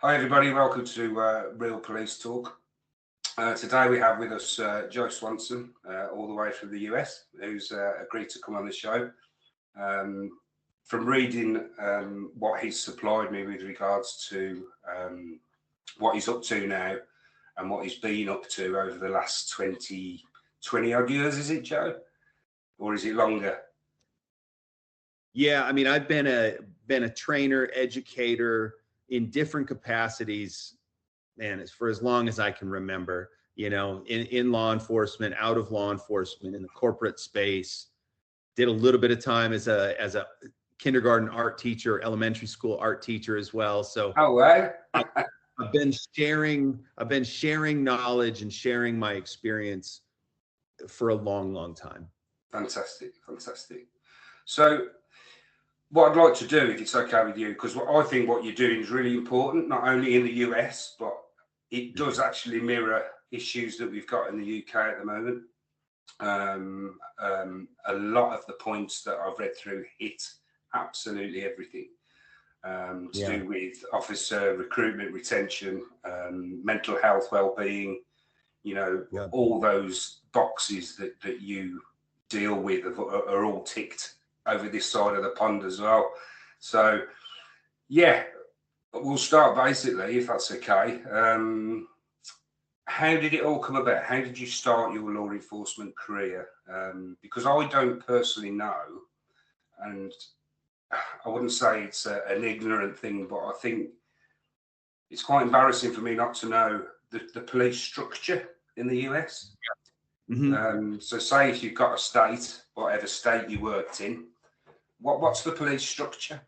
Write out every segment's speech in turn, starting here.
Hi, everybody. Welcome to Real Police Talk. Today we have with us Joe Swanson, all the way from the US, who's agreed to come on the show. From reading what he's supplied me with regards to what he's up to now and what he's been up to over the last 20 odd years, is it, Joe? Or is it longer? Yeah, I mean, I've been a trainer, educator in different capacities, man, for as long as I can remember, in law enforcement, out of law enforcement, in the corporate space. Did a little bit of time as a kindergarten art teacher, elementary school art teacher as well. So I've been sharing knowledge and sharing my experience for a long time. Fantastic. So what I'd like to do, if it's okay with you, because I think what you're doing is really important, not only in the US, but it does actually mirror issues that we've got in the UK at the moment. A lot of the points that I've read through hit absolutely everything to do with officer recruitment, retention, mental health, well-being, all those boxes that you deal with are all ticked over this side of the pond as well. So we'll start basically, if that's okay. How did it all come about? How did you start your law enforcement career? Because I don't personally know, and I wouldn't say it's an ignorant thing, but I think it's quite embarrassing for me not to know the police structure in the US. Mm-hmm. So say if you've got a state, whatever state you worked in, what's the police structure?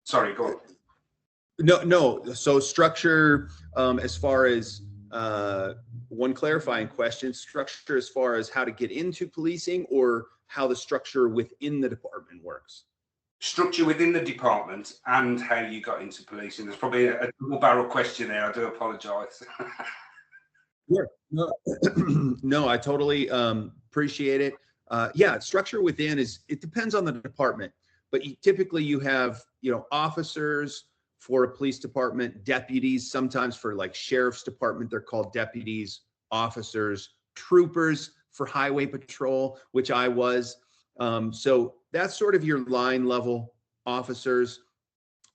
Sorry, go on. No. So structure, as far as one clarifying question, structure as far as how to get into policing, or how the structure within the department works? Structure within the department and how you got into policing. There's probably a double barrel question there. I do apologize. Yeah, no, I totally appreciate it. Structure within it depends on the department, but typically you have, officers for a police department, deputies, sometimes for like sheriff's department, they're called deputies, officers, troopers for highway patrol, which I was. So that's sort of your line level officers.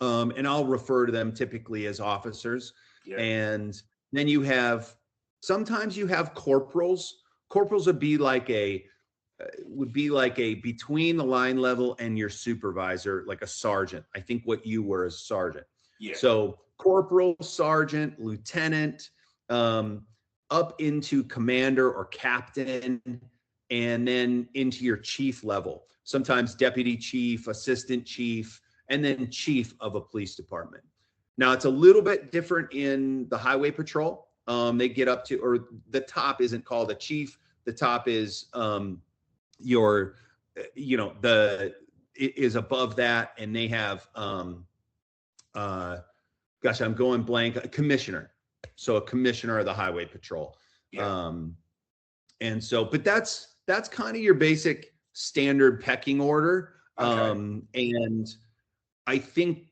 And I'll refer to them typically as officers. Yeah. And then sometimes you have corporals. Corporals would be like a between the line level and your supervisor, like a sergeant. I think what you were as sergeant. Yeah. So corporal, sergeant, lieutenant, up into commander or captain, and then into your chief level. Sometimes deputy chief, assistant chief, and then chief of a police department. Now it's a little bit different in the highway patrol. They get up to, or the top isn't called a chief. The top is is above that, and they have I'm going blank, a commissioner. So a commissioner of the highway patrol. Yeah. And so, but that's kind of your basic standard pecking order. Okay. And I think,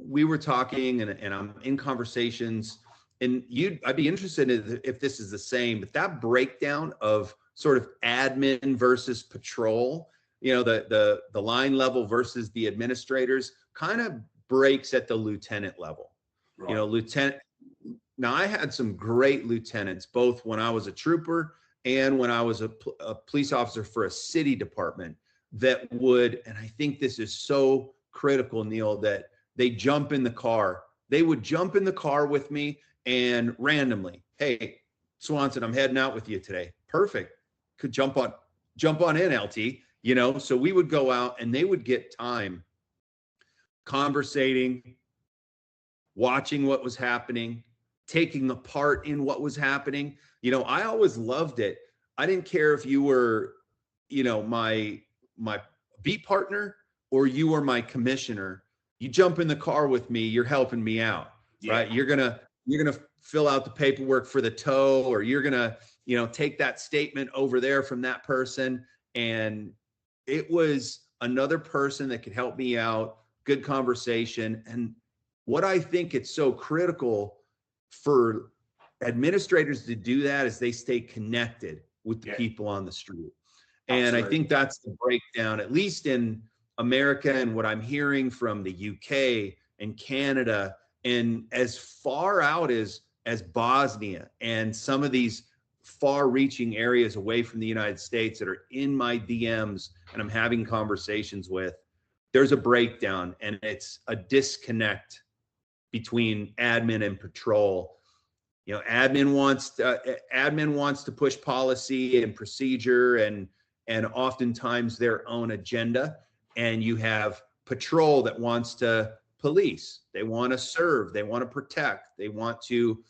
we were talking and I'm in conversations, and I'd be interested if this is the same, but that breakdown of sort of admin versus patrol, the line level versus the administrators, kind of breaks at the lieutenant level. Right. Lieutenant. Now I had some great lieutenants, both when I was a trooper and when I was a police officer for a city department, that would, and I think this is so critical, Neil, that they jump in the car. They would jump in the car with me and randomly, hey, Swanson, I'm heading out with you today. Perfect. Could jump on in, LT, so we would go out and they would get time conversating, watching what was happening, taking a part in what was happening. I always loved it. I didn't care if you were, my beat partner or you were my commissioner. You jump in the car with me, you're helping me out, right? You're gonna fill out the paperwork for the tow, or you're gonna, take that statement over there from that person. And it was another person that could help me out, good conversation. And what I think it's so critical for administrators to do that is they stay connected with the people on the street. And I think that's the breakdown, at least in America, and what I'm hearing from the UK and Canada, and as far out as Bosnia and some of these far-reaching areas away from the United States that are in my DMs and I'm having conversations with. There's a breakdown, and it's a disconnect between admin and patrol. You know, admin wants to push policy and procedure and oftentimes their own agenda, and you have patrol that wants to police. They want to serve. They want to protect. They want to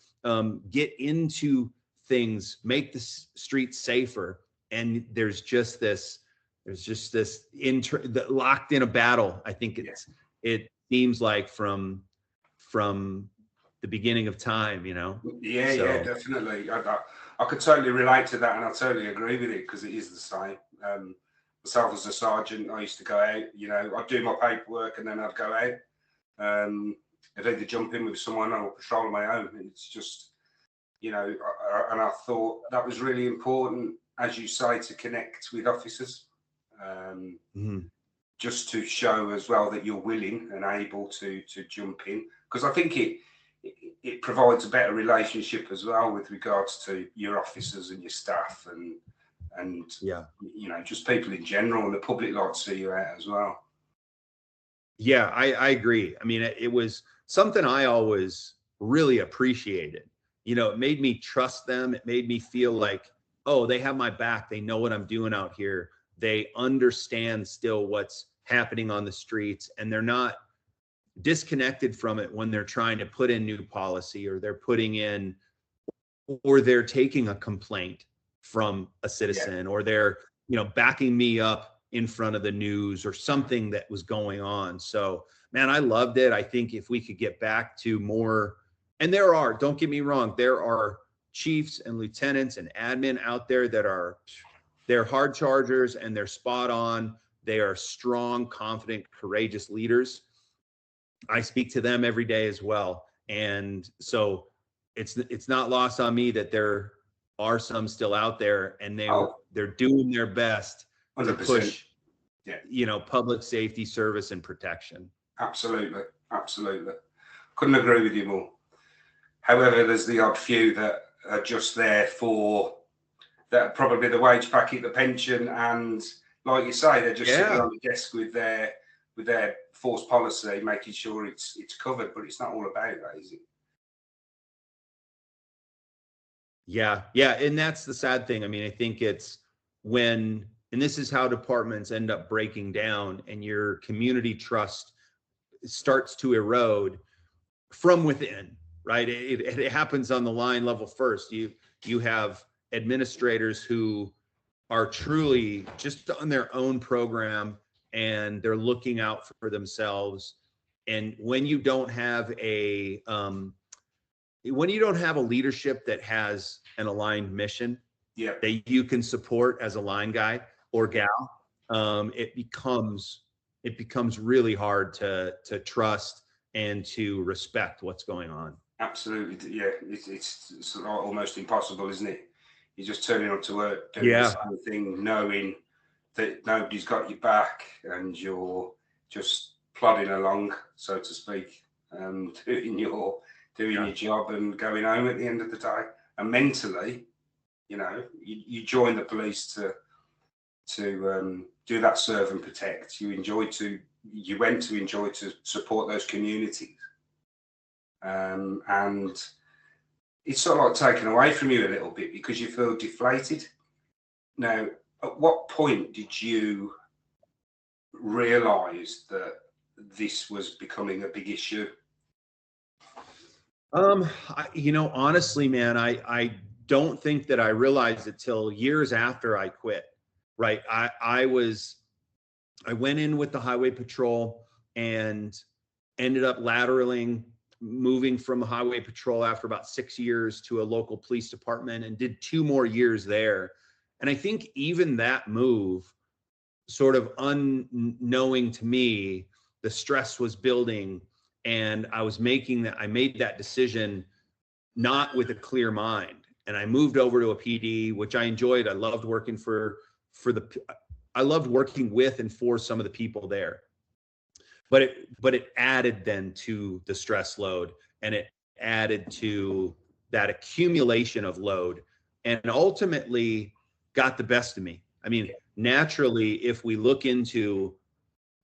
get into things, make the streets safer. And there's just this locked in a battle. I think it seems like from the beginning of time, you know? Yeah, definitely. I could totally relate to that, and I totally agree with it, because it is the same. Myself as a sergeant, I used to go out, you know, I'd do my paperwork and then I'd go out. I'd either jump in with someone or patrol on my own. It's just, you know, and I thought that was really important, as you say, to connect with officers, just to show as well that you're willing and able to jump in, because I think it provides a better relationship as well with regards to your officers and your staff and you know, just people in general, and the public like to see you out as well. Yeah, I agree. I mean, it was something I always really appreciated. You know, it made me trust them. It made me feel like, oh, they have my back. They know what I'm doing out here. They understand still what's happening on the streets, and they're not disconnected from it when they're trying to put in new policy, or they're taking a complaint from a citizen, or they're, you know, backing me up in front of the news or something that was going on. So, man, I loved it. I think if we could get back to more, and don't get me wrong, there are chiefs and lieutenants and admin out there that they're hard chargers and they're spot on. They are strong, confident, courageous leaders. I speak to them every day as well. And so it's not lost on me that there are some still out there, and they're doing their best 100%. to push, you know, public safety, service, and protection. Absolutely. Couldn't agree with you more. However, there's the odd few that are just there for that, probably the wage packet, the pension, and like you say, they're just sitting on the desk with their force policy, making sure it's covered. But it's not all about that, is it? Yeah, and that's the sad thing. I mean, I think it's and this is how departments end up breaking down, and your community trust starts to erode from within, right? It happens on the line level first. You have administrators who are truly just on their own program, and they're looking out for themselves. And when you don't have a leadership that has an aligned mission that you can support as a line guy or gal, it becomes really hard to trust and to respect what's going on. Absolutely, yeah. It's almost impossible, isn't it? You're just turning up to work, doing the same thing, knowing that nobody's got your back, and you're just plodding along, so to speak, doing your job and going home at the end of the day. And mentally, you know, you join the police to do that serve and protect. You went to enjoy to support those communities, and it's sort of like taken away from you a little bit because you feel deflated. Now, at what point did you realise that this was becoming a big issue? Honestly, man, I don't think that I realized it till years after I quit. Right. I went in with the highway patrol and ended up lateraling, moving from the highway patrol after about 6 years to a local police department, and did 2 more years there. And I think even that move, sort of unknowing to me, the stress was building, and I made that decision not with a clear mind. And I moved over to a PD, which I enjoyed. I loved working I loved working with and for some of the people there. But it added then to the stress load, and it added to that accumulation of load, and ultimately got the best of me. I mean, naturally, if we look into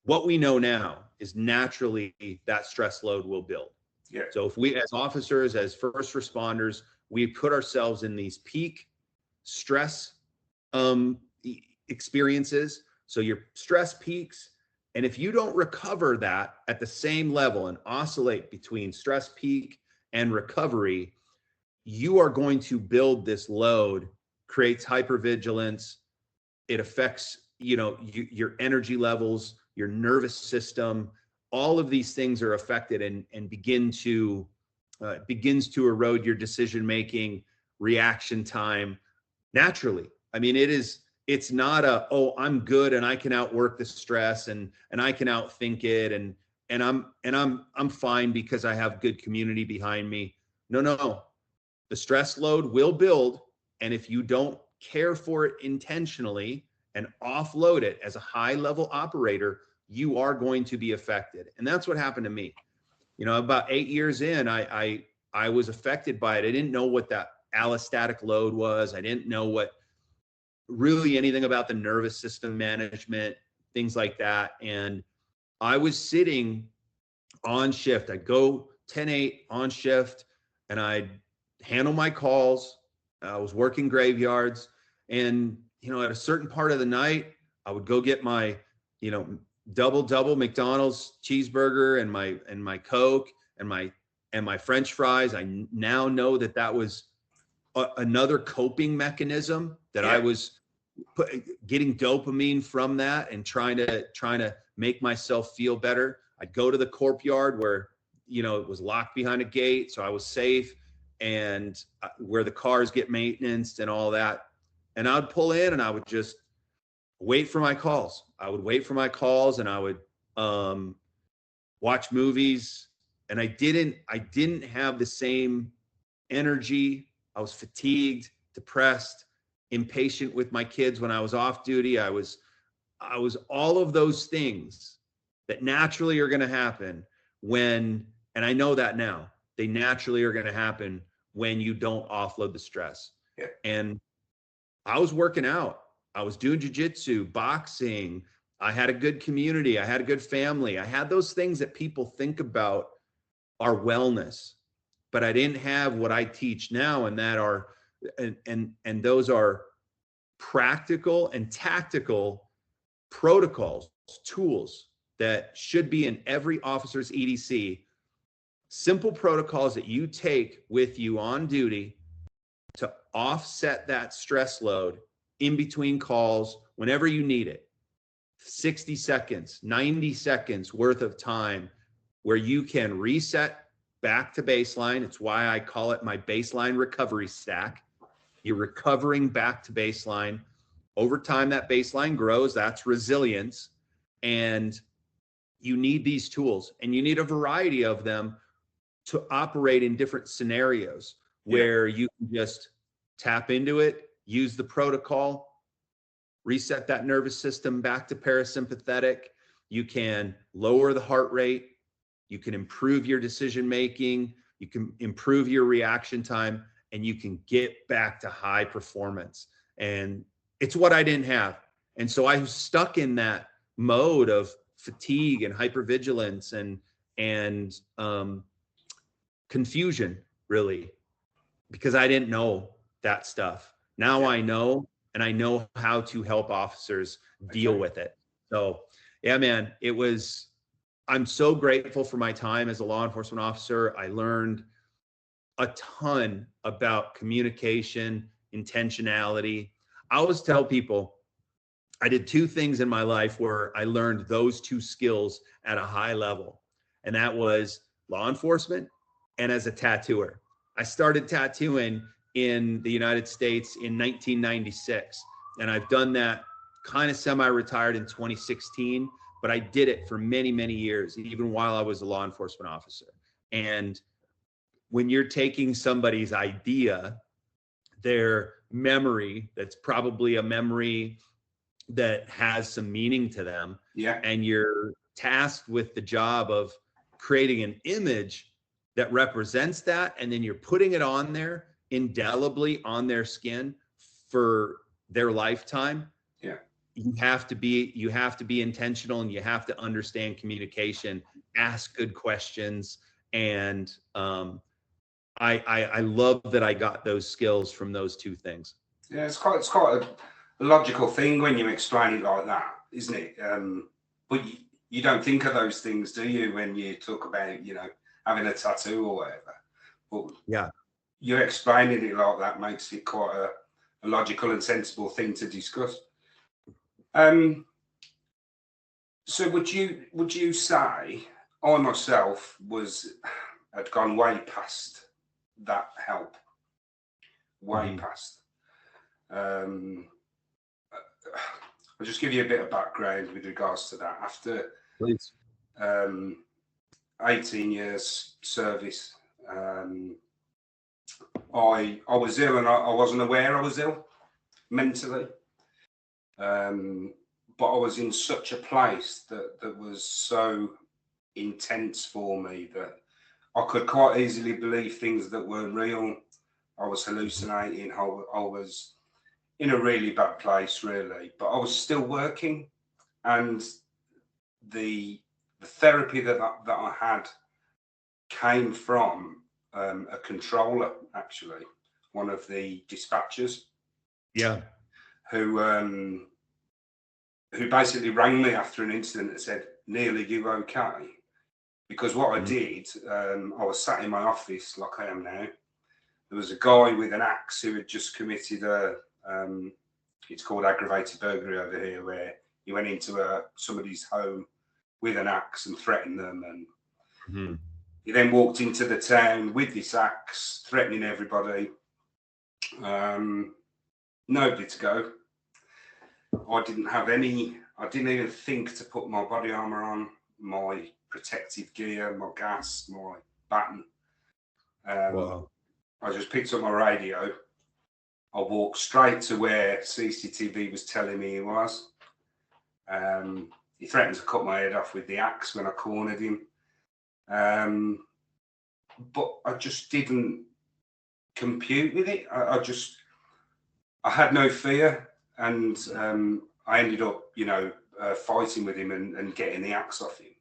what we know now, is naturally that stress load will build. Yeah. So if we, as officers, as first responders, we put ourselves in these peak stress experiences. So your stress peaks. And if you don't recover that at the same level and oscillate between stress peak and recovery, you are going to build this load, creates hypervigilance. It affects, your energy levels, your nervous system. All of these things are affected and begins to erode your decision-making, reaction time naturally. I mean, it's not I'm good and I can outwork the stress and I can outthink it and I'm fine because I have good community behind me. No. The stress load will build, and if you don't care for it intentionally and offload it as a high-level operator, you are going to be affected. And that's what happened to me. About 8 years in, I was affected by it. I didn't know what that allostatic load was. I didn't know what really anything about the nervous system management, things like that. And I was sitting on shift. I'd go 10-8 on shift, and I'd handle my calls. I was working graveyards, and at a certain part of the night, I would go get my double McDonald's cheeseburger and my Coke and my French fries. I now know that was another coping mechanism that I was getting dopamine from that and trying to make myself feel better. I'd go to the corp yard where it was locked behind a gate, so I was safe, and where the cars get maintenance and all that. And I'd pull in and I would just wait for my calls. I would wait for my calls, and I would watch movies. And I didn't have the same energy. I was fatigued, depressed, impatient with my kids when I was off duty. I was all of those things that naturally are going to happen and I know that now, they naturally are going to happen when you don't offload the stress. Yeah. And I was working out. I was doing jiu-jitsu, boxing. I had a good community. I had a good family. I had those things that people think about are wellness, but I didn't have what I teach now, and that are, and those are practical and tactical protocols, tools that should be in every officer's EDC. Simple protocols that you take with you on duty to offset that stress load in between calls whenever you need it. 60 seconds, 90 seconds worth of time where you can reset back to baseline. It's why I call it my baseline recovery stack. You're recovering back to baseline. Over time, that baseline grows. That's resilience. And you need these tools, and you need a variety of them to operate in different scenarios where you can just tap into it, use the protocol, reset that nervous system back to parasympathetic. You can lower the heart rate. You can improve your decision making. You can improve your reaction time, and you can get back to high performance. And it's what I didn't have. And so I was stuck in that mode of fatigue and hypervigilance and confusion, really, because I didn't know that stuff. Now I know, and I know how to help officers deal with it. So yeah, man, I'm so grateful for my time as a law enforcement officer. I learned a ton about communication, intentionality. I always tell people I did two things in my life where I learned those two skills at a high level, and that was law enforcement and as a tattooer. I started tattooing in the United States in 1996, and I've done that kind of semi-retired in 2016, but I did it for many, many years, even while I was a law enforcement officer. And when you're taking somebody's idea, their memory, that's probably a memory that has some meaning to them, Yeah. and you're tasked with the job of creating an image that represents that, and then you're putting it on there indelibly on their skin for their lifetime. Yeah. You have to be intentional, and you have to understand communication, ask good questions. And I love that I got those skills from those two things. Yeah, it's quite a logical thing when you explain it like that, isn't it? But you don't think of those things, do you, when you talk about, you know, having a tattoo or whatever? But yeah, you explaining it like that makes it quite a logical and sensible thing to discuss. So would you say I myself had gone way past that help, way past? I'll just give you a bit of background with regards to that. After please. 18 years service, I was ill, and I wasn't aware I was ill mentally. But I was in such a place that was so intense for me that I could quite easily believe things that weren't real. I was hallucinating. I was in a really bad place, really, but I was still working, and the therapy that I had came from a controller, actually, one of the dispatchers. Yeah. Who basically rang me after an incident and said, "Neil, are you okay?" Because what I did, I was sat in my office like I am now. There was a guy with an axe who had just committed it's called aggravated burglary over here, where he went into somebody's home with an axe and threatened them. And he then walked into the town with this axe, threatening everybody. Nobody to go. I didn't even think to put my body armor on, my protective gear, my gas, my baton. Wow. I just picked up my radio. I walked straight to where CCTV was telling me he was. He threatened to cut my head off with the axe when I cornered him. But I just didn't compute with it. I had no fear, and I ended up, fighting with him and getting the axe off him.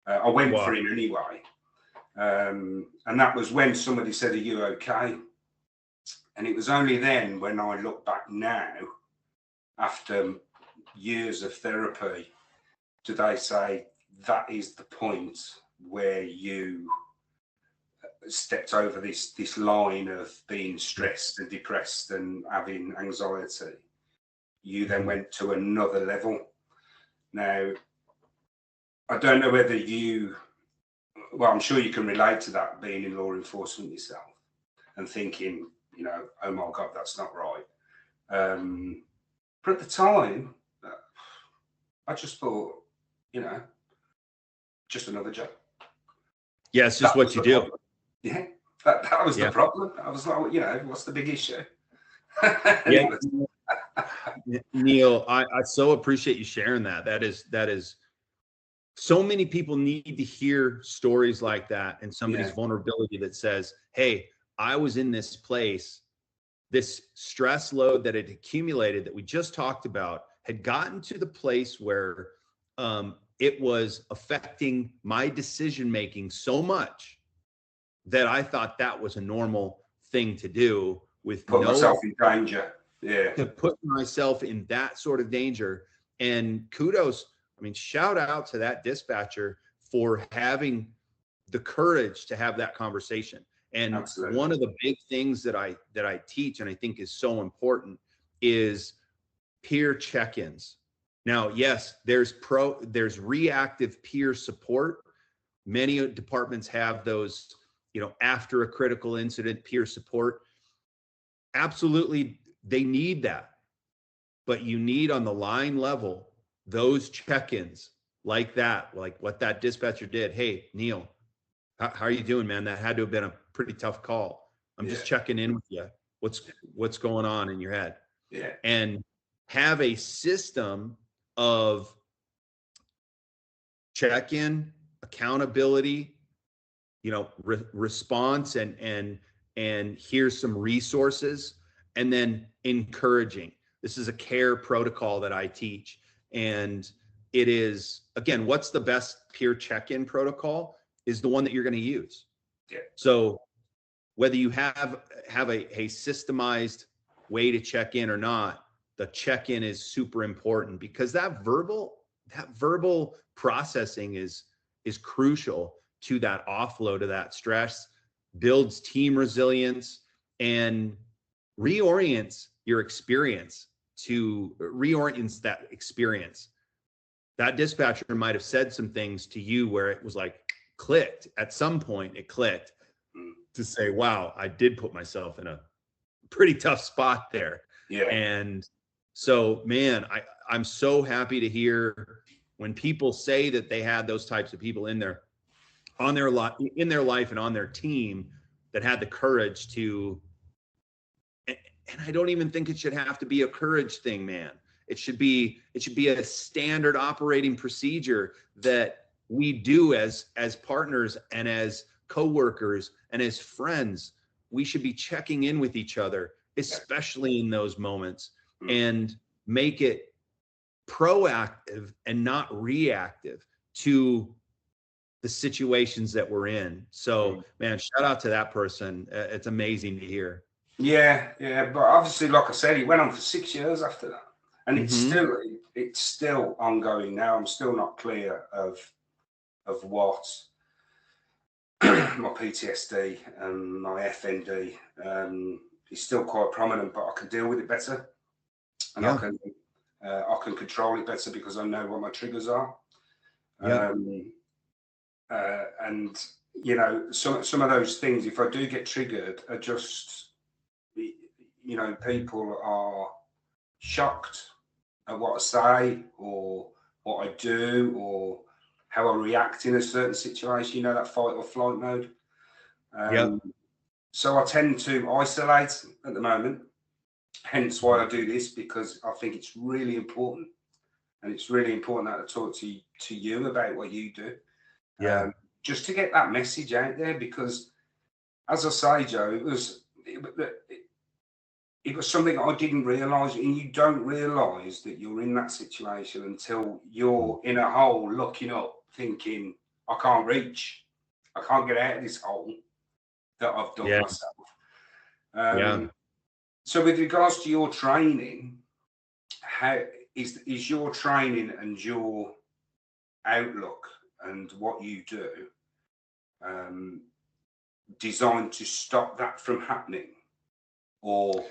I went for him anyway. And that was when somebody said, "Are you okay?" And it was only then, when I look back now, after years of therapy, did I say that is the point where you stepped over this line of being stressed and depressed and having anxiety. You then went to another level. Now, I don't know whether I'm sure you can relate to that, being in law enforcement yourself and thinking, oh my God, that's not right. But at the time, I just thought, just another job. Yeah, it's just what you do. Problem. Yeah, that was the problem. I was like, what's the big issue? Yeah, Neil, I so appreciate you sharing that. That is so many people need to hear stories like that, and somebody's vulnerability that says, "Hey, I was in this place, this stress load that had accumulated that we just talked about had gotten to the place where it was affecting my decision making so much that I thought that was a normal thing to do, with put myself in danger." To put myself in that sort of danger. And kudos, shout out to that dispatcher for having the courage to have that conversation. And Absolutely. One of the big things that I teach, and I think is so important, is peer check-ins. Now, yes, there's reactive peer support. Many departments have those, after a critical incident, peer support. Absolutely, they need that. But you need, on the line level, those check-ins like that, like what that dispatcher did. Hey, Neil, how are you doing, man? That had to have been a pretty tough call. I'm just checking in with you. What's going on in your head? Yeah. And have a system of check-in, accountability, response, and here's some resources, and then encouraging. This is a care protocol that I teach, and it is, again, what's the best peer check-in protocol is the one that you're going to use. Yeah. So whether you have a systemized way to check in or not, the check-in is super important, because that verbal processing is crucial to that offload of that stress, builds team resilience, and reorients your experience that experience. That dispatcher might have said some things to you where it was like clicked. At some point it clicked to say, wow, I did put myself in a pretty tough spot there. Yeah. And so, man, I'm so happy to hear when people say that they had those types of people in their life and on their team that had the courage to, and I don't even think it should have to be a courage thing, man. It should be a standard operating procedure that we do as partners and as coworkers and as friends. We should be checking in with each other, especially in those moments, and make it proactive and not reactive to the situations that we're in. So, man, shout out to that person. It's amazing to hear. Yeah. But obviously, like I said, it went on for 6 years after that. And it's still ongoing now. I'm still not clear of what my PTSD and my FND is still quite prominent, but I can deal with it better, and I can control it better because I know what my triggers are. And some of those things, if I do get triggered, are just people are shocked at what I say or what I do or how I react in a certain situation, that fight or flight mode. So I tend to isolate at the moment, hence why I do this, because I think it's really important. And it's really important that I talk to you about what you do. Just to get that message out there, because as I say, Joe, it was something I didn't realise, and you don't realise that you're in that situation until you're in a hole looking up thinking, I can't reach, I can't get out of this hole that I've dug myself. So with regards to your training, how is your training and your outlook and what you do designed to stop that from happening? Or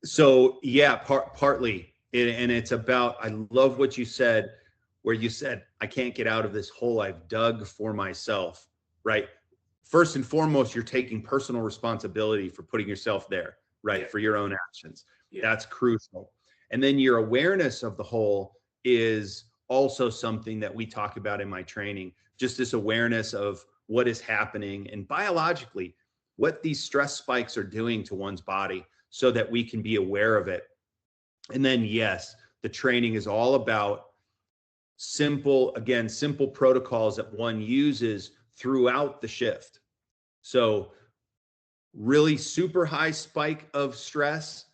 so partly, and it's about, I love what you said, where you said, I can't get out of this hole I've dug for myself, right? First and foremost, you're taking personal responsibility for putting yourself there, right? For your own actions. That's crucial. And then your awareness of the hole is also something that we talk about in my training, just this awareness of what is happening and biologically what these stress spikes are doing to one's body, so that we can be aware of it. And then, yes, the training is all about simple protocols that one uses throughout the shift. So really super high spike of stress,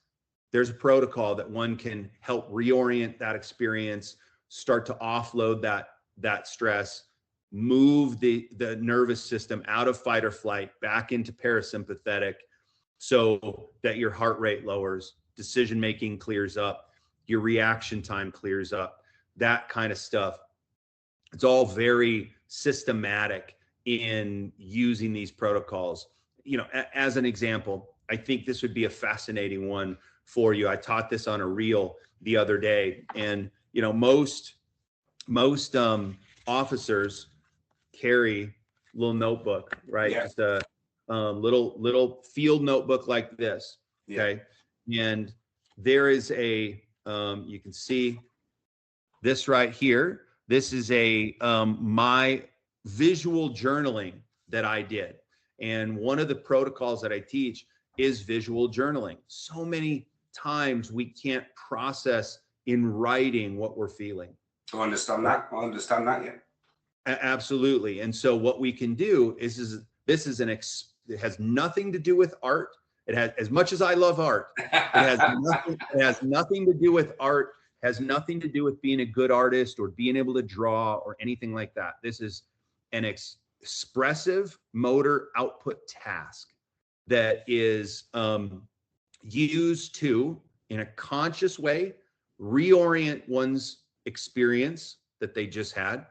there's a protocol that one can help reorient that experience, start to offload that stress, move the nervous system out of fight or flight back into parasympathetic, so that your heart rate lowers, decision making clears up, your reaction time clears up, that kind of stuff. It's all very systematic in using these protocols. As an example, I think this would be a fascinating one for you. I taught this on a reel the other day, and most officers carry a little notebook, right? Just a little field notebook like this. Okay. And there is you can see this right here. This is a my visual journaling that I did. And one of the protocols that I teach is visual journaling. So many times we can't process in writing what we're feeling. I understand that. I understand that, yeah. Absolutely. And so what we can do is this is it has nothing to do with art. It has, as much as I love art, it has nothing to do with art, has nothing to do with being a good artist or being able to draw or anything like that. This is an expressive motor output task that is used to, in a conscious way, reorient one's experience that they just had.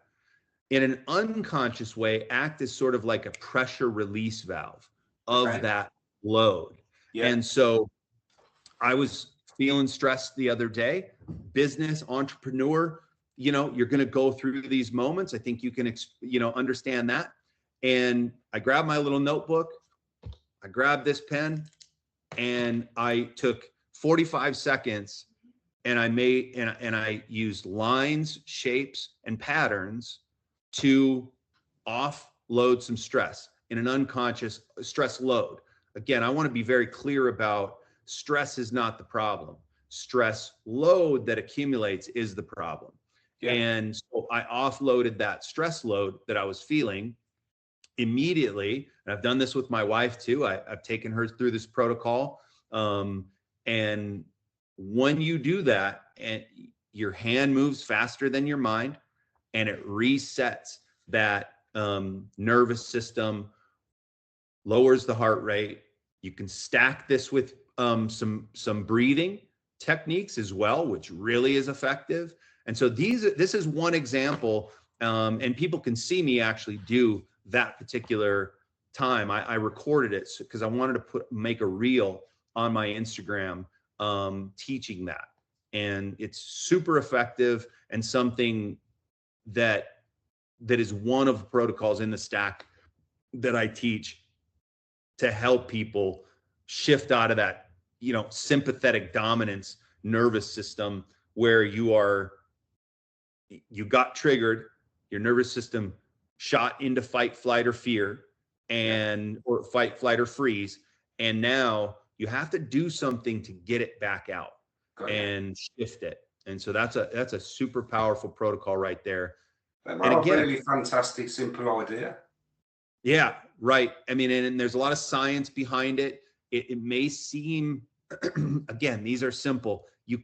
In an unconscious way, act as sort of like a pressure release valve of that load. Yeah. And so I was feeling stressed the other day. Business, entrepreneur, you're going to go through these moments. I think you can, understand that. And I grabbed my little notebook. I grabbed this pen and I took 45 seconds and I used lines, shapes, and patterns to offload some stress in an unconscious stress load. Again, I want to be very clear about stress is not the problem. Stress load that accumulates is the problem. Yeah. And so I offloaded that stress load that I was feeling immediately. And I've done this with my wife too. I've taken her through this protocol. And when you do that, and your hand moves faster than your mind, and it resets that nervous system, lowers the heart rate. You can stack this with some breathing techniques as well, which really is effective. And so this is one example, and people can see me actually do that particular time. I recorded it because I wanted to make a reel on my Instagram teaching that. And it's super effective and something that is one of the protocols in the stack that I teach to help people shift out of that, sympathetic dominance nervous system where you got triggered, your nervous system shot into fight, flight, or fear, or fight, flight, or freeze. And now you have to do something to get it back out and shift it. And so that's a super powerful protocol right there. And again, really fantastic, simple idea. Yeah, right. I mean, and there's a lot of science behind it. It may seem, again, these are simple. You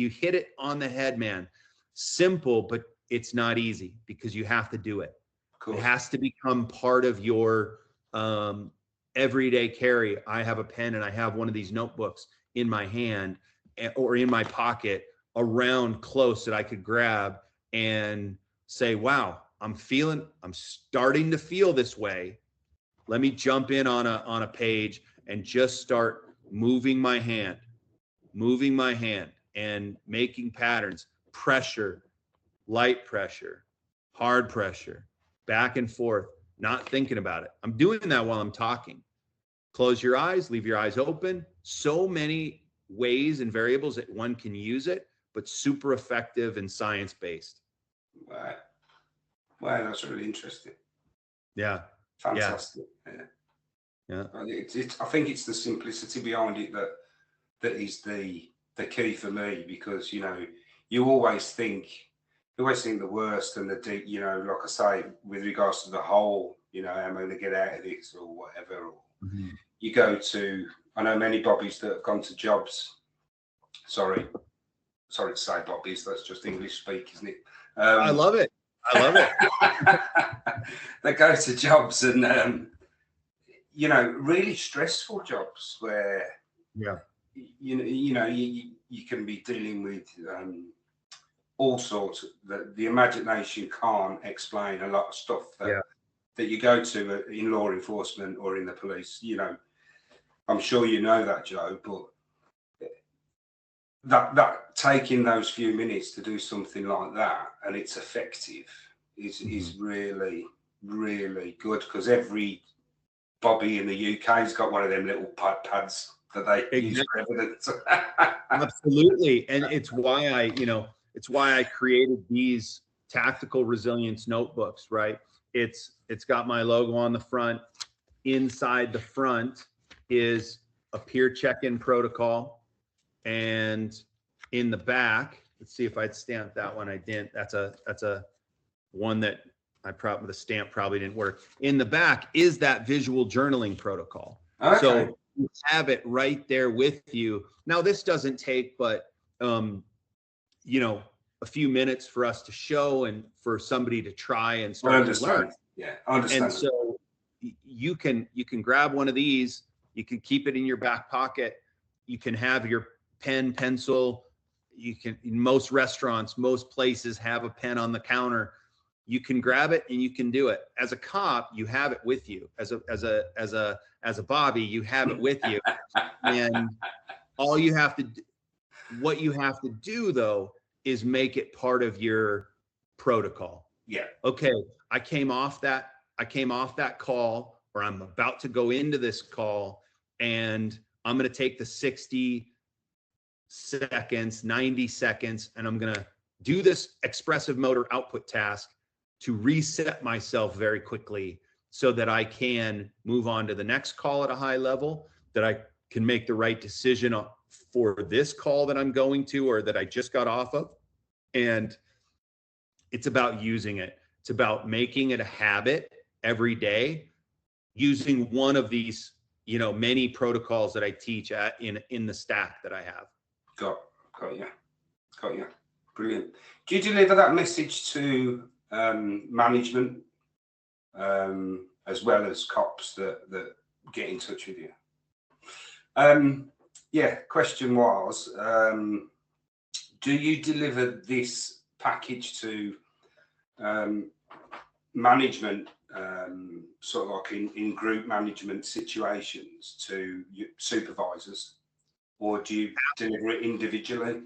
hit it on the head, man. Simple, but it's not easy because you have to do it. Cool. It has to become part of your everyday carry. I have a pen and I have one of these notebooks in my hand or in my pocket around close that I could grab and say, wow, I'm starting to feel this way. Let me jump in on a page and just start moving my hand and making patterns, pressure, light pressure, hard pressure, back and forth, not thinking about it. I'm doing that while I'm talking. Close your eyes, leave your eyes open. So many ways and variables that one can use it, but super effective and science-based. Wow. Wow, that's really interesting. Yeah. Fantastic. Yeah. I think it's the simplicity behind it that is the key for me, because you always think the worst and the deep, like I say, with regards to the whole, am I going to get out of this or whatever. Or you go to, I know many bobbies that have gone to jobs. Sorry to say bobbies, that's just English speak, isn't it? I love it. They go to jobs and really stressful jobs where you can be dealing with all sorts that the imagination can't explain. A lot of stuff that you go to in law enforcement or in the police. I'm sure you know that, Joe, but that taking those few minutes to do something like that and it's effective is really, really good, because every bobby in the UK has got one of them little pads that they use for evidence. Absolutely. And it's why I created these Tactical Resilience Notebooks, right? It's got my logo on the front. Inside the front is a peer check-in protocol, and in the back, let's see if I'd stamped that one. I didn't. That's a one that the stamp probably didn't work. In the back is that visual journaling protocol. Okay. So you have it right there with you. Now this doesn't take but a few minutes for us to show and for somebody to try and start to learn. Yeah, I understand. And so you can grab one of these, you can keep it in your back pocket, you can have your pen, pencil, you can, in most restaurants, most places have a pen on the counter. You can grab it and you can do it. As a cop, you have it with you. As a Bobby, you have it with you. And all you have to what you have to do though is make it part of your protocol. Yeah. Okay, I came off that call, or I'm about to go into this call, and I'm going to take the 60 seconds, 90 seconds, and I'm going to do this expressive motor output task to reset myself very quickly so that I can move on to the next call at a high level, that I can make the right decision for this call that I'm going to, or that I just got off of. And it's about using it. It's about making it a habit every day, using one of these, many protocols that I teach in the stack that I have. Got you. Brilliant. Do you deliver that message to management as well as cops that get in touch with you? Question was, do you deliver this package to management, sort of like in group management situations, to supervisors, or do you deliver it individually?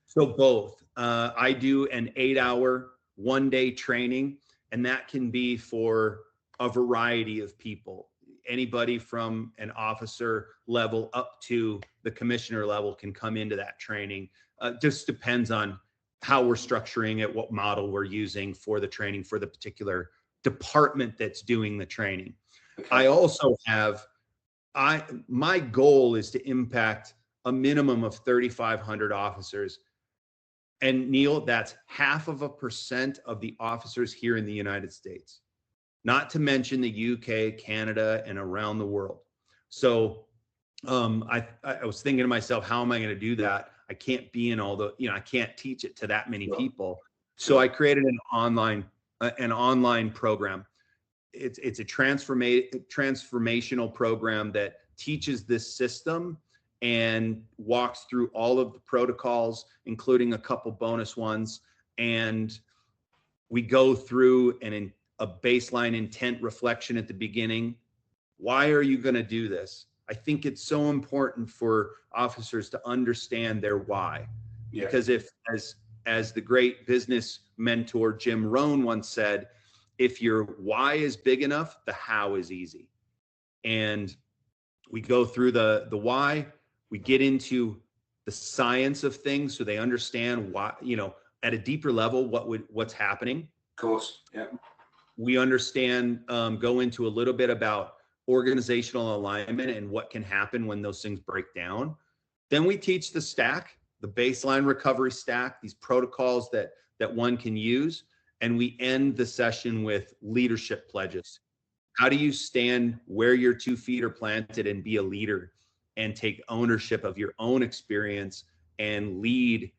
So both. I do an 8-hour, one-day training, and that can be for a variety of people. Anybody from an officer level up to the commissioner level can come into that training. Just depends on how we're structuring it, what model we're using for the training for the particular department that's doing the training. Okay. I also have, my goal is to impact a minimum of 3,500 officers. And Neil, that's 0.5% of the officers here in the United States, not to mention the UK, Canada, and around the world. So I was thinking to myself, how am I going to do that? I can't be in all the, I can't teach it to that many people. So I created an online program. It's a transformational program that teaches this system and walks through all of the protocols, including a couple bonus ones. And we go through a baseline intent reflection at the beginning. Why are you going to do this? I think it's so important for officers to understand their why. Yeah. Because as the great business mentor Jim Rohn once said, if your why is big enough, the how is easy. And we go through the why, we get into the science of things so they understand why, at a deeper level, what's happening. Of course, yeah. We understand, go into a little bit about organizational alignment and what can happen when those things break down. Then we teach the stack, the baseline recovery stack, these protocols that one can use. And we end the session with leadership pledges. How do you stand where your 2 feet are planted and be a leader and take ownership of your own experience and lead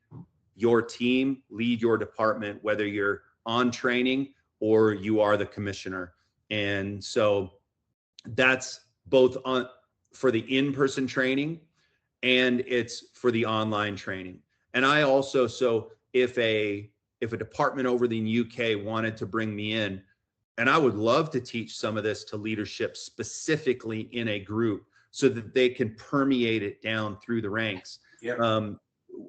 your team, lead your department, whether you're on training or you are the commissioner? And so that's both for the in-person training and it's for the online training. And I also, so if a department over in the UK wanted to bring me in, and I would love to teach some of this to leadership specifically in a group so that they can permeate it down through the ranks. Yep.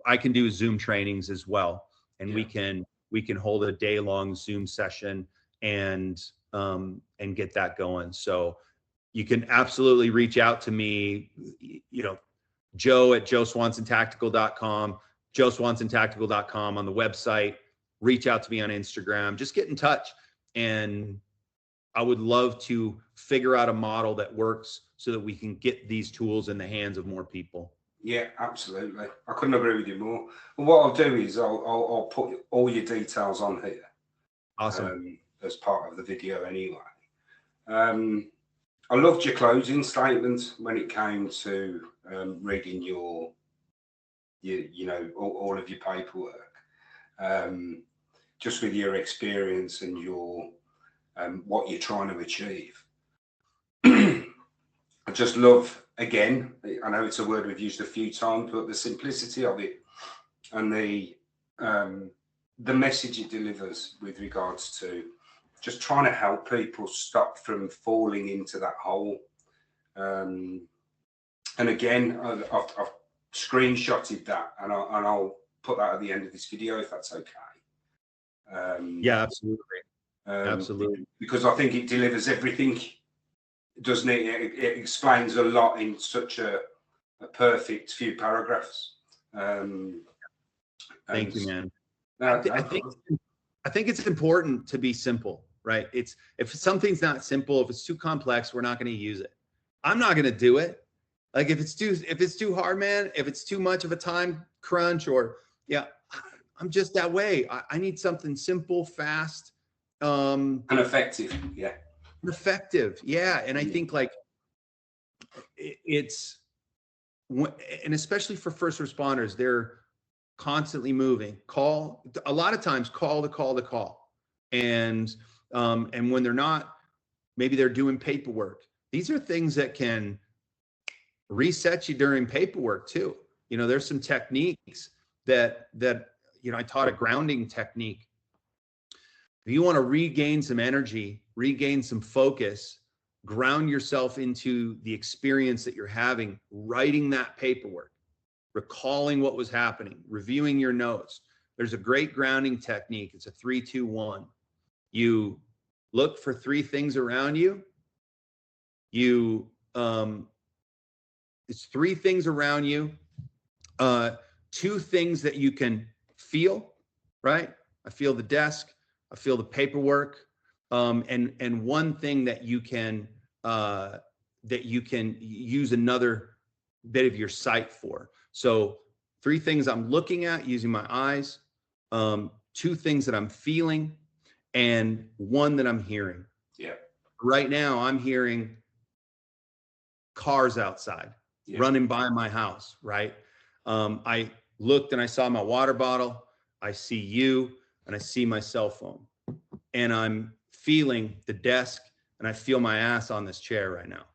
I can do Zoom trainings as well. And yeah, we can hold a day-long Zoom session and get that going. So you can absolutely reach out to me, Joe at joeswansontactical.com, joeswansontactical.com on the website. reach out to me on Instagram, just get in touch. And I would love to figure out a model that works so that we can get these tools in the hands of more people. Yeah, absolutely. I couldn't agree with you more. But what I'll do is I'll put all your details on here. Awesome. As part of the video anyway. I loved your closing statement when it came to reading your you know, all of your paperwork. Just with your experience and your what you're trying to achieve. I just love, again, I know it's a word we've used a few times, but the simplicity of it and the message it delivers with regards to just trying to help people stop from falling into that hole. And again, I've screenshotted that, and I'll put that at the end of this video if that's okay. Yeah, absolutely. Absolutely. Because I think it delivers everything, doesn't it? It explains a lot in such a perfect few paragraphs. Thank you, man. I think it's important to be simple, right? It's, if something's not simple, if it's too complex, we're not going to use it. I'm not going to do it. Like if it's too hard, man, if it's too much of a time crunch, or yeah, I'm just that way. I need something simple, fast, and effective. Yeah. Effective. Yeah. And I think like it's, and especially for first responders, they're constantly moving, a lot of times call to call. And when they're not, maybe they're doing paperwork. These are things that can reset you during paperwork too. You know, there's some techniques that, you know, I taught a grounding technique. If you want to regain some energy, regain some focus, ground yourself into the experience that you're having, writing that paperwork, recalling what was happening, reviewing your notes. There's a great grounding technique. It's a 3-2-1. You look for 3 things around you. It's 3 things around you. 2 things that you can feel, right? I feel the desk. I feel the paperwork. And 1 thing that you can use another bit of your sight for. So 3 things I'm looking at using my eyes, 2 things that I'm feeling, and 1 that I'm hearing. Yeah. Right now I'm hearing cars outside running by my house, right? I looked and I saw my water bottle. I see you and I see my cell phone, and I'm feeling the desk, and I feel my ass on this chair right now.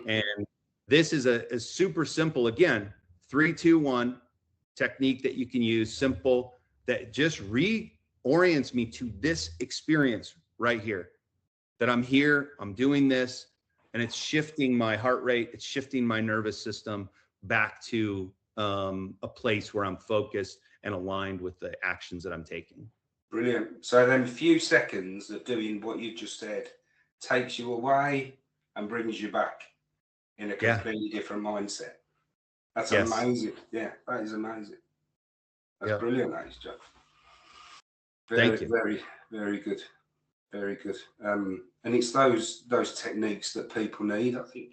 And this is a super simple, again, 3-2-1 technique that you can use, simple, that just reorients me to this experience right here, that I'm here, I'm doing this, and it's shifting my heart rate, it's shifting my nervous system back to a place where I'm focused and aligned with the actions that I'm taking. Brilliant. So then a few seconds of doing what you just said takes you away and brings you back in a completely different mindset. That's amazing. Yeah, that is amazing. That's brilliant, that is, Joe. Thank you. Very, very good. Very good. And it's those techniques that people need, I think.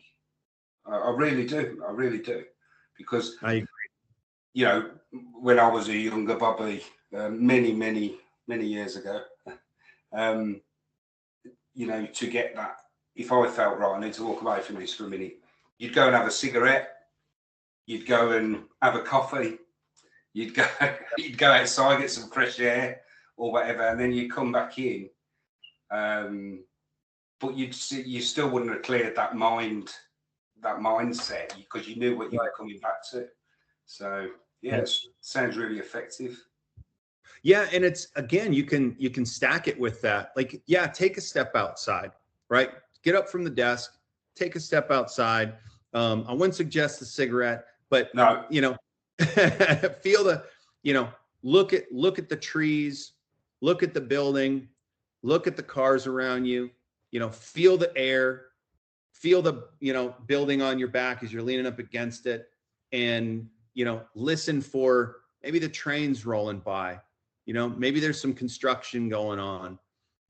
I really do. I really do. Because I agree. You know, when I was a younger Bobby, many years ago, you know, to get that, if I felt right, I need to walk away from this for a minute, you'd go and have a cigarette, you'd go and have a coffee, you'd go outside, get some fresh air or whatever, and then you come back in. But you still wouldn't have cleared that mindset, because you knew what you were coming back to. So yeah, it sounds really effective. Yeah, and it's, again, you can stack it with that. Like, yeah, take a step outside, right? Get up from the desk, take a step outside. I wouldn't suggest the cigarette, but no, you know, feel the, you know, look at the trees, look at the building, look at the cars around you, you know, feel the air, feel the, you know, building on your back as you're leaning up against it, and, you know, listen for maybe the trains rolling by. You know, maybe there's some construction going on.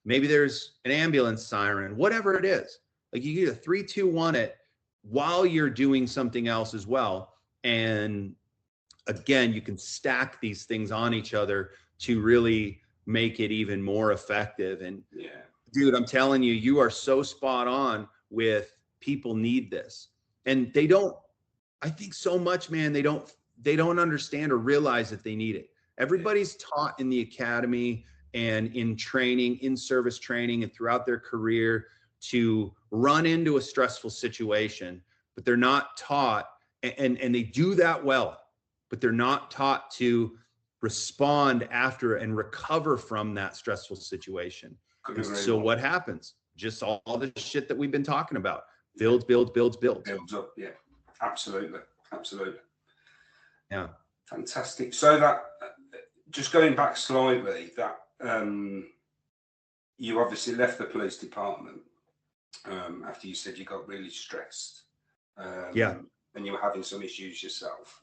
Maybe there's an ambulance siren, whatever it is. Like you get a 3, 2, 1 it while you're doing something else as well. And again, you can stack these things on each other to really make it even more effective. And Yeah. dude, I'm telling you, you are so spot on with people need this. And they don't, I think so much, man, they don't understand or realize that they need it. Everybody's taught in the academy and in training, in service training, and throughout their career to run into a stressful situation, but they're not taught, and they do that well, but they're not taught to respond after and recover from that stressful situation. So what happens? Just all the shit that we've been talking about. Builds. Builds up, yeah. Absolutely. Yeah. Fantastic. So that, just going back slightly, that you obviously left the police department after you said you got really stressed. Yeah. And you were having some issues yourself.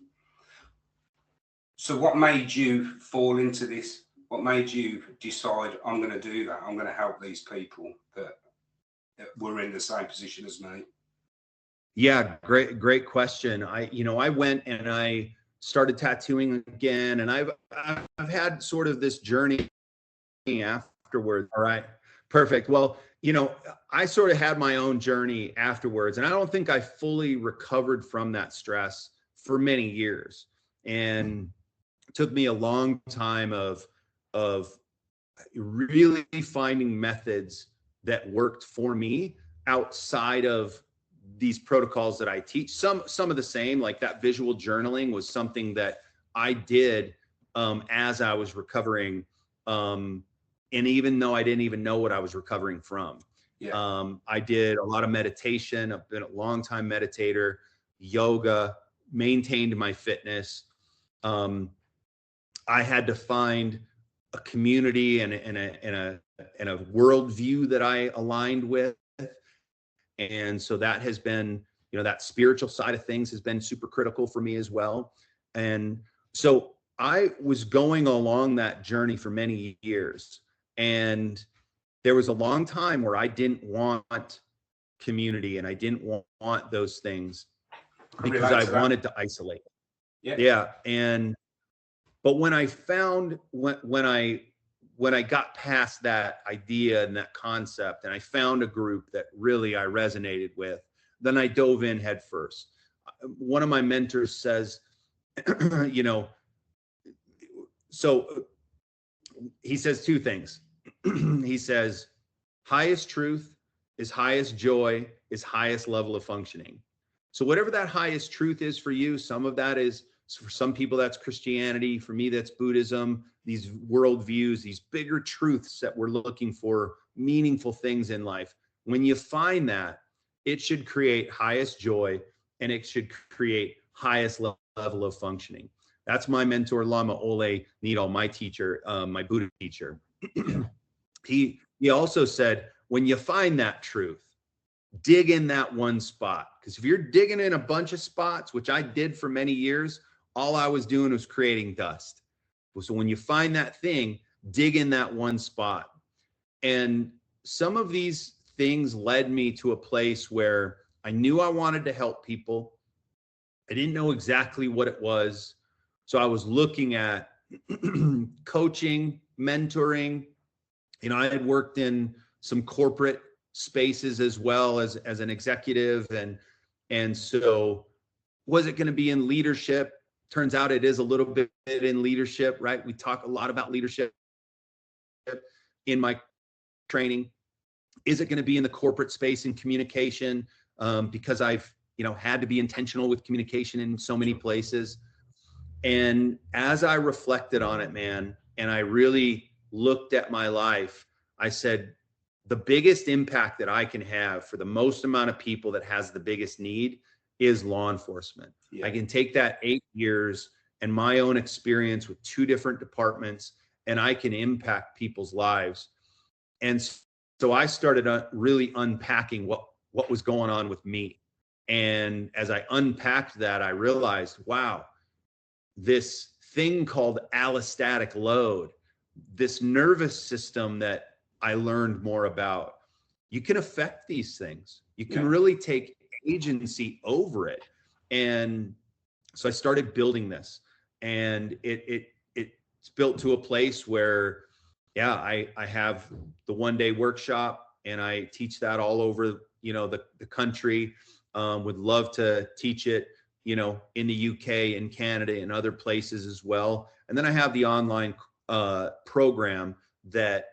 So what made you fall into this? What made you decide, I'm going to do that? I'm going to help these people that were in the same position as me? Yeah, great question. I went and I started tattooing again, and I've had sort of this journey afterwards. All right, perfect. Well, I sort of had my own journey afterwards, and I don't think I fully recovered from that stress for many years. And it took me a long time of really finding methods that worked for me outside of these protocols that I teach. Some of the same, like that visual journaling was something that I did as I was recovering. And even though I didn't even know what I was recovering from, I did a lot of meditation. I've been a long time meditator, yoga, maintained my fitness. I had to find a community and a worldview that I aligned with. And so that has been, that spiritual side of things has been super critical for me as well. And so I was going along that journey for many years. And there was a long time where I didn't want community and I didn't want those things because I wanted to isolate. Yeah. But when I found, when I got past that idea and that concept, and I found a group that really I resonated with, then I dove in head first. One of my mentors says, so he says two things. He says, highest truth is highest joy is highest level of functioning. So whatever that highest truth is for you, some of that is, for some people, that's Christianity. For me, that's Buddhism, these worldviews, these bigger truths that we're looking for, meaningful things in life. When you find that, it should create highest joy and it should create highest level of functioning. That's my mentor, Lama Ole Nidal, my teacher, my Buddha teacher. He also said, when you find that truth, dig in that one spot. Because if you're digging in a bunch of spots, which I did for many years, all I was doing was creating dust. So when you find that thing, dig in that one spot. And some of these things led me to a place where I knew I wanted to help people. I didn't know exactly what it was. So I was looking at coaching, mentoring. I had worked in some corporate spaces as well as an executive. And so was it going to be in leadership? Turns out it is a little bit in leadership, right? We talk a lot about leadership in my training. Is it going to be in the corporate space in communication? Because I've, had to be intentional with communication in so many places. And as I reflected on it, man, and I really looked at my life, I said, the biggest impact that I can have for the most amount of people that has the biggest need is law enforcement. Yeah. I can take that 8 years and my own experience with 2 different departments, and I can impact people's lives. And so I started really unpacking what was going on with me. And as I unpacked that, I realized, wow, this thing called allostatic load this nervous system that I learned more about, you can affect these things. You can really take agency over it. And so I started building this, and it's built to a place where, I have the 1-day workshop, and I teach that all over, the country. Would love to teach it, in the UK and Canada and other places as well. And then I have the online program that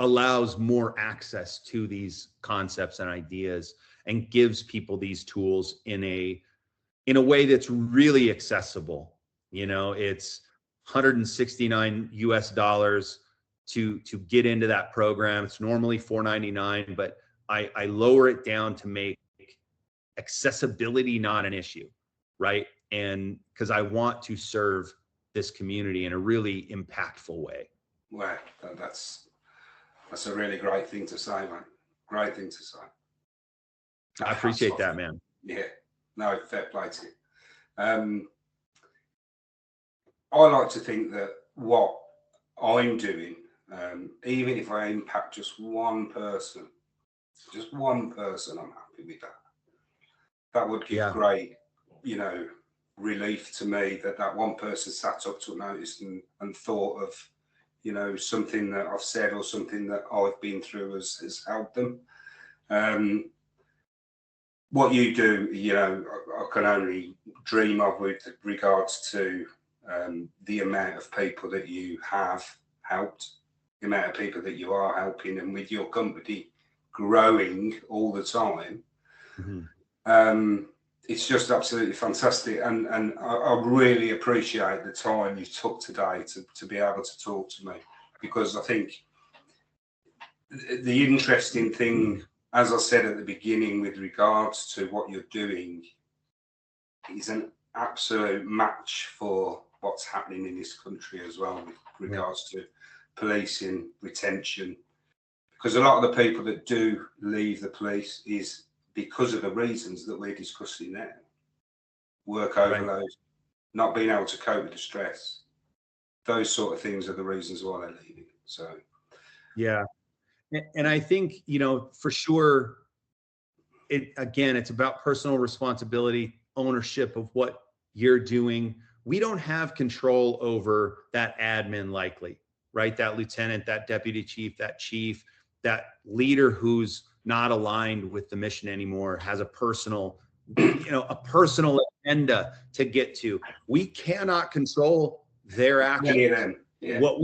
allows more access to these concepts and ideas, and gives people these tools in a way that's really accessible. It's $169 to get into that program. It's normally $499, but I lower it down to make accessibility not an issue, right? And because I want to serve this community in a really impactful way. Wow, that's a really great thing to say, man. Great thing to say. I appreciate that, man. Yeah, no, fair play to you. I like to think that what I'm doing, even if I impact just one person, I'm happy with that. That would give great, relief to me that one person sat up, took notice, and thought of, something that I've said or something that I've been through has helped them. What you do, I can only dream of with regards to the amount of people that you have helped, the amount of people that you are helping, and with your company growing all the time. It's just absolutely fantastic, and I really appreciate the time you took today to be able to talk to me, because I think the interesting thing, as I said at the beginning, with regards to what you're doing, is an absolute match for what's happening in this country as well, with regards to policing, retention, because a lot of the people that do leave the police is because of the reasons that we're discussing now. Work overload, not being able to cope with the stress. Those sort of things are the reasons why they're leaving. So, yeah. And I think, for sure, it's about personal responsibility, ownership of what you're doing. We don't have control over that admin, likely, right? That lieutenant, that deputy chief, that leader who's not aligned with the mission anymore, has a personal agenda to get to. We cannot control their actions. What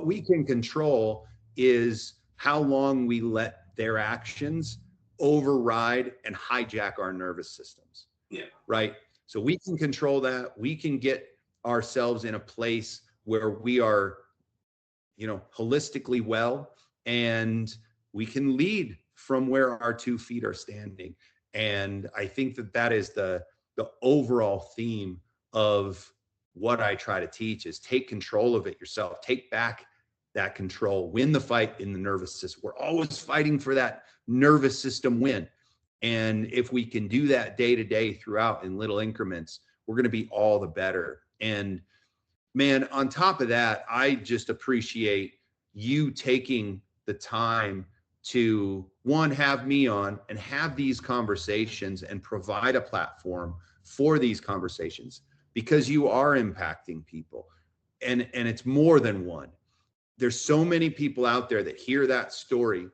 we can control is how long we let their actions override and hijack our nervous systems. Right. So we can control that. We can get ourselves in a place where we are, holistically well, and we can lead from where our 2 feet are standing. And I think that is the overall theme of what I try to teach, is take control of it yourself. Take back that control, win the fight in the nervous system. We're always fighting for that nervous system win. And if we can do that day to day throughout in little increments, we're going to be all the better. And man, on top of that, I just appreciate you taking the time to, one, have me on and have these conversations and provide a platform for these conversations, because you are impacting people. And it's more than one. There's so many people out there that hear that story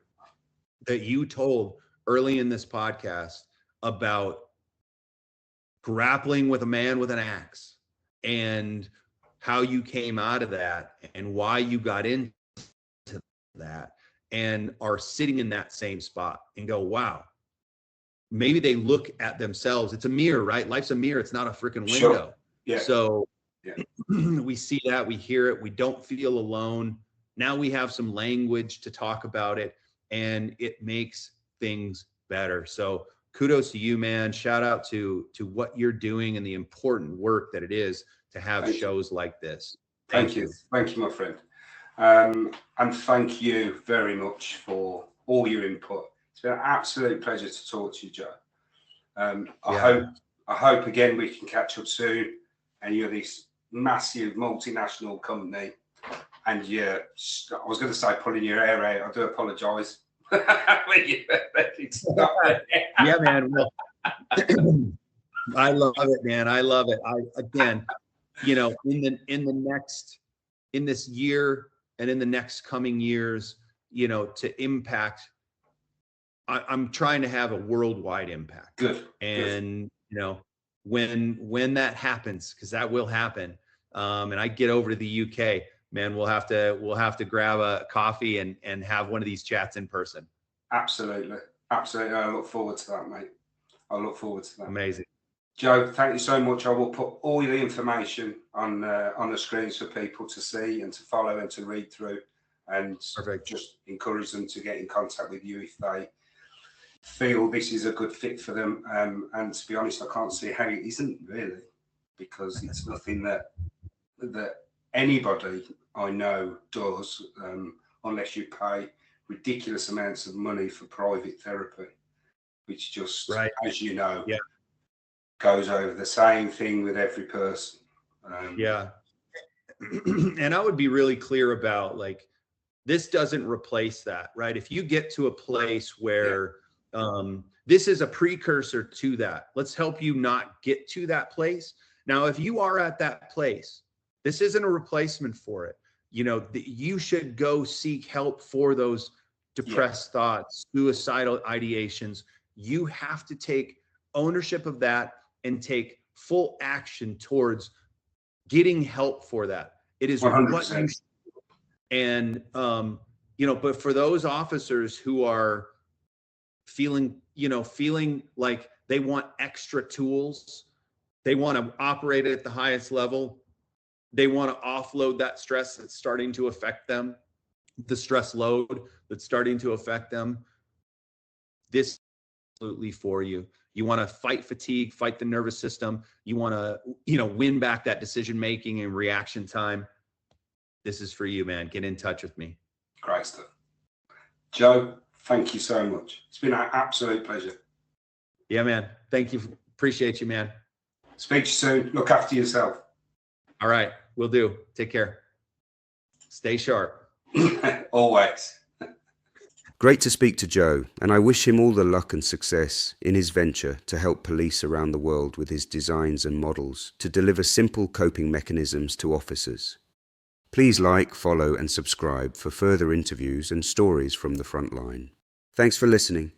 that you told early in this podcast about grappling with a man with an axe, and how you came out of that and why you got into that, and are sitting in that same spot and go, wow, maybe they look at themselves. It's a mirror, right? Life's a mirror. It's not a freaking window. Sure. Yeah. So we see that, we hear it, we don't feel alone. Now we have some language to talk about it, and it makes things better. So kudos to you, man. Shout out to what you're doing and the important work that it is to have shows like this. Thank you. Thank you, my friend. And thank you very much for all your input. It's been an absolute pleasure to talk to you, Joe. I hope again we can catch up soon, and you're this massive multinational company and I was going to say pulling your hair out. I do apologise. Yeah, man. Well, I love it, man. I love it. Again, you know, in this year and in the next coming years, you know, to impact, I'm trying to have a worldwide impact. Good. And, you know, when that happens, because that will happen, and I get over to the UK, man, we'll have to grab a coffee and have one of these chats in person. Absolutely. Absolutely. I look forward to that, mate. I look forward to that. Amazing. Joe, thank you so much. I will put all the information on the screens for people to see and to follow and to read through, and Perfect. Just encourage them to get in contact with you if they feel this is a good fit for them. And to be honest, I can't see how it isn't really, because it's nothing that anybody I know does, unless you pay ridiculous amounts of money for private therapy, which just, right, as you know, yeah, goes over the same thing with every person. Yeah. And I would be really clear about, like, this doesn't replace that, right? If you get to a place where this is a precursor to that, let's help you not get to that place. Now, if you are at that place, this isn't a replacement for it. You know, you should go seek help for those depressed thoughts, suicidal ideations. You have to take ownership of that and take full action towards getting help for that. It is 100%. what you should do. And you know, but for those officers who are feeling like they want extra tools, they want to operate at the highest level, they want to offload that stress that's starting to affect them, the stress load that's starting to affect them, this is absolutely for you. You want to fight fatigue, fight the nervous system. You want to, you know, win back that decision making and reaction time. This is for you, man. Get in touch with me. Great stuff. Joe, thank you so much. It's been an absolute pleasure. Yeah, man. Thank you. Appreciate you, man. Speak to you soon. Look after yourself. All right. Will do. Take care. Stay sharp. Always. Great to speak to Joe, and I wish him all the luck and success in his venture to help police around the world with his designs and models to deliver simple coping mechanisms to officers. Please like, follow, and subscribe for further interviews and stories from the front line. Thanks for listening.